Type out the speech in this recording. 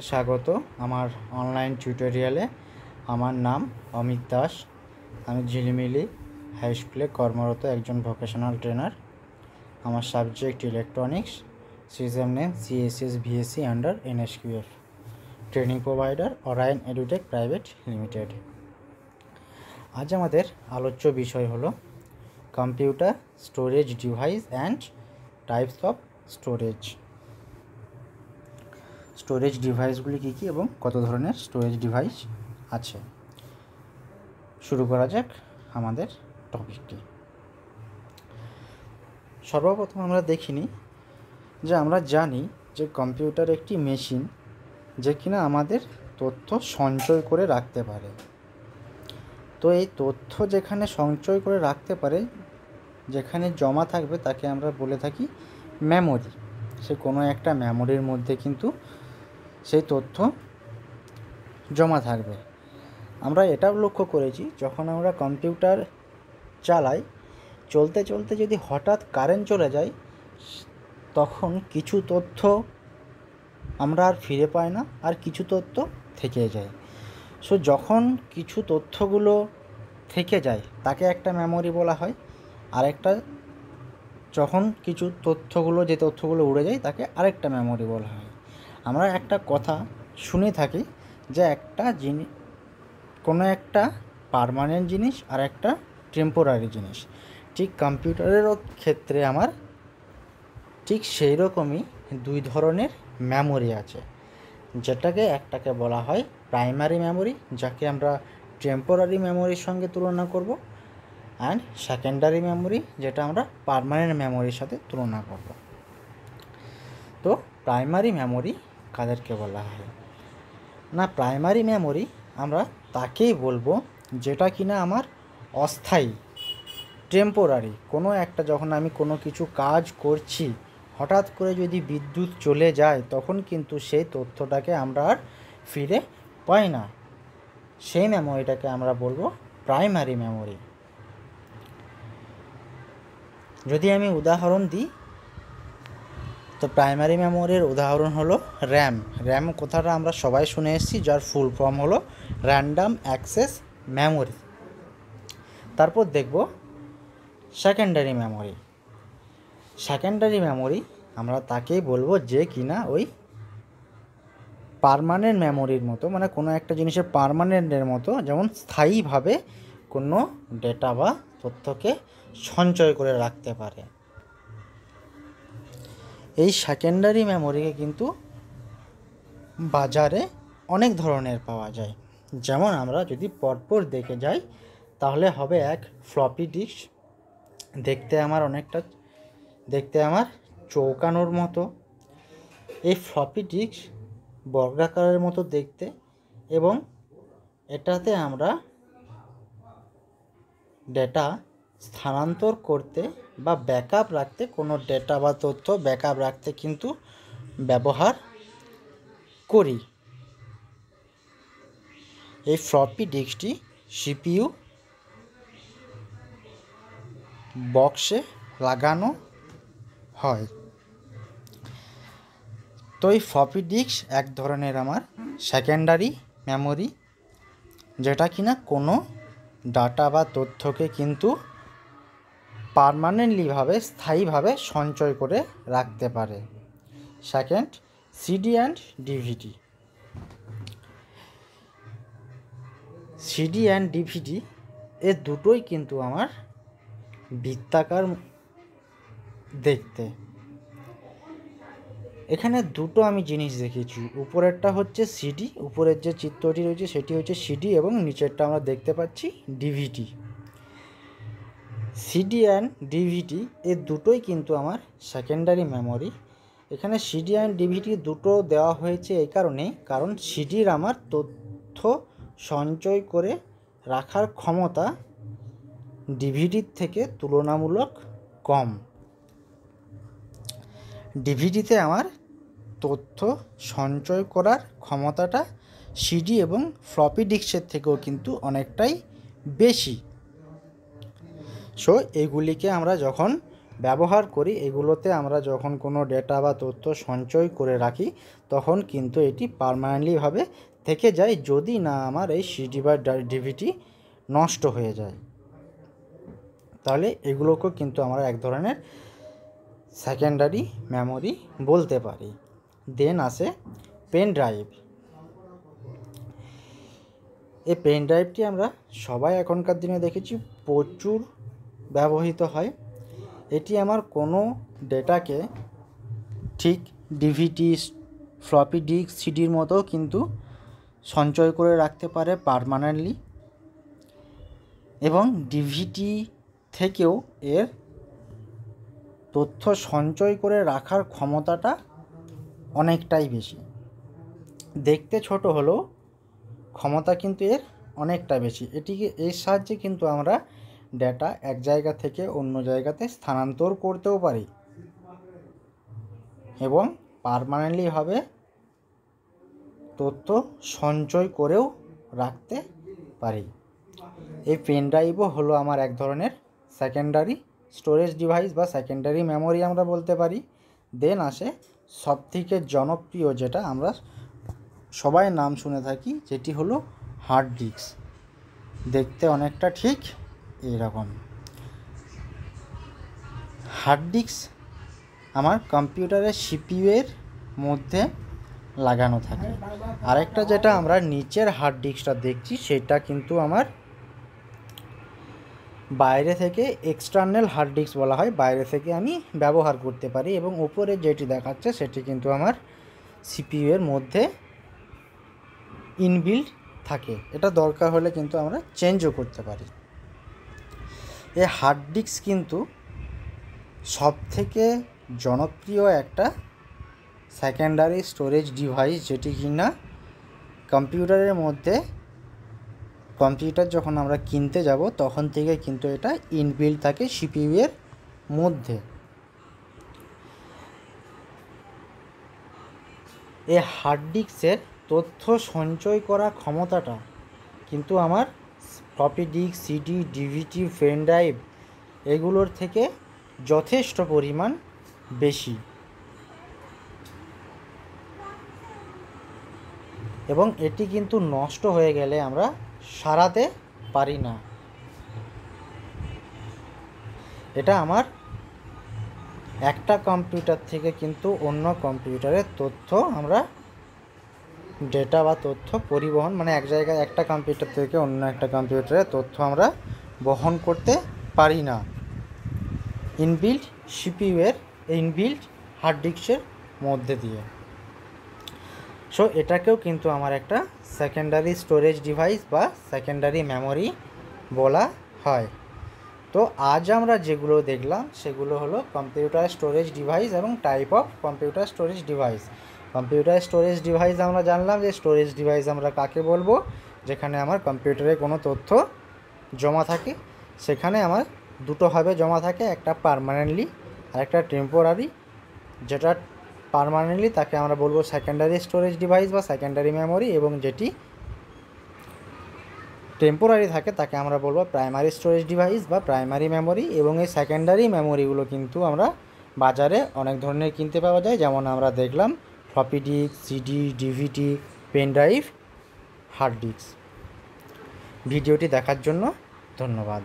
স্বাগত আমার অনলাইন টিউটোরিয়ালে। আমার নাম অমিত দাস। আমি ঝিলিমিলি হাই স্কুলে কর্মরত একজন ভোকেশনাল ট্রেনার। আমার subject electronics, season name CSS VSC under NSQF, training provider Orion Edutech private limited. আজ আমাদের আলোচ্য বিষয় হলো computer storage device and types of storage. Storage ডিভাইসগুলি কী কী এবং কত ধরনের স্টোরেজ ডিভাইস আছে। শুরু করা যাক আমাদের টপিকটি। সর্বপ্রথম আমরা দেখিনি যে আমরা জানি যে কম্পিউটার একটি মেশিন যে কিনা আমাদের তথ্য সঞ্চয় করে রাখতে পারে। তো এই তথ্য যেখানে সঞ্চয় করে রাখতে পারে, যেখানে জমা থাকবে, তাকে আমরা বলে থাকি মেমোরি। সে কোনো একটা মেমোরির মধ্যে কিন্তু সেই তথ্য জমা থাকবে। আমরা এটাও লক্ষ্য করেছি, যখন আমরা কম্পিউটার চালাই, চলতে চলতে যদি হঠাৎ কারেন্ট চলে যায়, তখন কিছু তথ্য আমরা আর ফিরে পাই না, আর কিছু তথ্য থেকে যায়। সো যখন কিছু তথ্যগুলো থেকে যায় তাকে একটা মেমোরি বলা হয়, আর একটা যখন কিছু যে তথ্যগুলো উড়ে যায় তাকে আরেকটা মেমোরি বলা হয়। আমরা একটা কথা শুনে থাকি যে একটা জিনিস, কোনো একটা পার্মানেন্ট জিনিস আর একটা টেম্পোরারি জিনিস। ঠিক কম্পিউটারেরও ক্ষেত্রে আমার ঠিক সেই রকমই দুই ধরনের মেমোরি আছে, একটাকে বলা হয় প্রাইমারি মেমোরি, যাকে আমরা টেম্পোরারি মেমোরির সঙ্গে তুলনা করব, অ্যান্ড সেকেন্ডারি মেমোরি, যেটা আমরা পার্মানেন্ট মেমোরির সাথে তুলনা করব। তো প্রাইমারি মেমোরি কাদেরকে বলা হয়? না, প্রাইমারি মেমোরি আমরা তাকেই বলবো যেটা কিনা আমার অস্থায়ী, টেম্পোরারি। কোনো একটা, যখন আমি কোনো কিছু কাজ করছি, হঠাৎ করে যদি বিদ্যুৎ চলে যায়, তখন কিন্তু সেই তথ্যটাকে আমরা আর ফিরে পাই না। সেই মেমোরিটাকে আমরা বলবো প্রাইমারি মেমোরি। যদি আমি উদাহরণ দিই, তো প্রাইমারি মেমোরির উদাহরণ হলো র্যাম। র্যাম কথাটা আমরা সবাই শুনে এসেছি, যার ফুল ফর্ম হলো র্যান্ডাম অ্যাক্সেস মেমোরি। তারপর দেখব সেকেন্ডারি মেমোরি। সেকেন্ডারি মেমোরি আমরা তাকেই বলবো যে কিনা ওই পার্মানেন্ট মেমোরির মতো, মানে কোনো একটা জিনিসের পার্মানেন্টের মতো, যেমন স্থায়ীভাবে কোনো ডেটা বা তথ্যকে সঞ্চয় করে রাখতে পারে। এই সেকেন্ডারি মেমোরিকে কিন্তু বাজারে অনেক ধরনের পাওয়া যায়। যেমন আমরা যদি পরপর দেখে যাই, তাহলে হবে এক ফ্লপি ডিস্ক। দেখতে আমার চৌকানোর মতো। এই ফ্লপি ডিস্ক বর্গাকারের মতো দেখতে, এবং এটাতে আমরা ডেটা স্থানান্তর করতে বা ব্যাকআপ রাখতে, কোনো ডেটা বা তথ্য ব্যাকআপ রাখতে কিন্তু ব্যবহার করি। এই ফ্লপি ডিস্কটি CPU বক্সে লাগানো হয়। তো এই ফ্লপি ডিস্ক এক ধরনের আমার সেকেন্ডারি মেমোরি, যেটা কিনা কোনো ডাটা বা তথ্যকে কিন্তু পার্মানেন্টলিভাবে, স্থায়ীভাবে সঞ্চয় করে রাখতে পারে। Second, CD and DVD। CD and DVD এ দুটোই কিন্তু আমার বৃত্তাকার দেখতে। এখানে দুটো আমি জিনিস দেখেছি। উপরেরটা হচ্ছে CD, উপরের যে চিত্রটি রয়েছে সেটি হচ্ছে CD, এবং নিচেরটা আমরা দেখতে পাচ্ছি DVD। CD অ্যান্ড DVD এর দুটোই কিন্তু আমার সেকেন্ডারি মেমোরি। এখানে CD অ্যান্ড DVD দুটো দেওয়া হয়েছে এই কারণে, কারণ CDর আমার তথ্য সঞ্চয় করে রাখার ক্ষমতা DVDর থেকে তুলনামূলক কম। DVDতে আমার তথ্য সঞ্চয় করার ক্ষমতাটা CD এবং ফ্লপি ডিস্কের থেকেও কিন্তু অনেকটাই বেশি। সো এগুলিকে আমরা যখন ব্যবহার করি, এগুলোতে আমরা যখন কোনো ডেটা বা তথ্য সঞ্চয় করে রাখি, তখন কিন্তু এটি পার্মানেন্টলিভাবে থেকে যায়, যদি না আমার এই সিডি বা ডিভিডি নষ্ট হয়ে যায়। তাহলে এগুলোকেও কিন্তু আমরা এক ধরনের সেকেন্ডারি মেমোরি বলতে পারি। দেন আসে পেন ড্রাইভ। এই পেন ড্রাইভটি আমরা সবাই এখনকার দিনে দেখেছি প্রচুর ব্যবহৃত হয়। এটি আমার কোনো ডেটাকে ঠিক ডিভিডি, ফ্লপি ডিস্ক, সিডির মতো কিন্তু সঞ্চয় করে রাখতে পারে পার্মানেন্টলি, এবং ডিভিডি থেকেও এর তথ্য সঞ্চয় করে রাখার ক্ষমতাটা অনেকটাই বেশি। দেখতে ছোট হলেও ক্ষমতা কিন্তু এর অনেকটা বেশি। এর সাহায্যে কিন্তু আমরা ডেটা এক জায়গা থেকে অন্য জায়গাতে স্থানান্তর করতেও পারি এবং পার্মানেন্টলিভাবে তথ্য সঞ্চয় করেও রাখতে পারি। এই পেন ড্রাইভও হলো আমার এক ধরনের সেকেন্ডারি স্টোরেজ ডিভাইস বা সেকেন্ডারি মেমোরি আমরা বলতে পারি। দেন আসে সবথেকে জনপ্রিয়, যেটা আমরা সবাই নাম শুনে থাকি, যেটি হলো হার্ড ডিস্ক। দেখতে অনেকটা ঠিক এইরকম। হার্ড ডিস্ক আমার কম্পিউটারের সিপিইউ এর মধ্যে লাগানো থাকে। আরেকটা যেটা আমরা নিচের হার্ড ডিস্কটা দেখছি, সেটা কিন্তু আমার বাইরে থেকে এক্সটার্নাল হার্ড ডিস্ক বলা হয়, বাইরে থেকে আমি ব্যবহার করতে পারি। এবং উপরে যেটি দেখাচ্ছে সেটি কিন্তু আমার সিপিইউ এর মধ্যে ইনবিল্ট থাকে। এটা দরকার হলে কিন্তু আমরা চেঞ্জও করতে পারি। এই হার্ড ডিস্ক কিন্তু সবথেকে জনপ্রিয় একটা সেকেন্ডারি স্টোরেজ ডিভাইস, যেটি কিনা কম্পিউটারের মধ্যে, কম্পিউটার যখন আমরা কিনতে যাব তখন থেকে কিন্তু এটা ইনবিল্ট থাকে সিপিইউ এর মধ্যে। এই হার্ড ডিস্কের তথ্য সঞ্চয় করা ক্ষমতাটা কিন্তু আমার floppy disk, CD, DVD, pen drive এগুলোর থেকে যথেষ্ট পরিমাণ বেশি, এবং এটি কিন্তু নষ্ট হয়ে গেলে আমরা সারাতে পারি না। এটা আমার একটা কম্পিউটার থেকে কিন্তু অন্য কম্পিউটারের তথ্য আমরা ডেটা বা তথ্য পরিবহন, মানে এক জায়গায় একটা কম্পিউটার থেকে অন্য একটা কম্পিউটারে তথ্য আমরা বহন করতে পারি না ইনবিল্ট সিপিইউ এর ইনবিল্ট হার্ড ডিস্কের মধ্যে দিয়ে। সো এটাকেও কিন্তু আমার একটা সেকেন্ডারি স্টোরেজ ডিভাইস বা সেকেন্ডারি মেমোরি বলা হয়। তো আজ আমরা যেগুলো দেখলাম সেগুলো হলো কম্পিউটার স্টোরেজ ডিভাইস এবং type of computer storage device. Computer storage device আমরা জানলাম যে স্টোরেজ ডিভাইস আমরা কাকে বলবো, যেখানে আমার কম্পিউটারে কোনো তথ্য জমা থাকে। সেখানে আমার দুটোভাবে জমা থাকে, একটা পার্মানেন্টলি আর একটা টেম্পোরারি। যেটা পার্মানেন্টলি তাকে আমরা বলবো সেকেন্ডারি স্টোরেজ ডিভাইস বা সেকেন্ডারি মেমোরি, এবং যেটি টেম্পোরারি থাকে তাকে আমরা বলবো প্রাইমারি স্টোরেজ ডিভাইস বা প্রাইমারি মেমোরি। এবং এই সেকেন্ডারি মেমোরিগুলো কিন্তু আমরা বাজারে অনেক ধরনের কিনতে পাওয়া যায়, যেমন আমরা দেখলাম floppy disk, CD, DVD, pen drive, hard disk. ভিডিওটি দেখার জন্য ধন্যবাদ।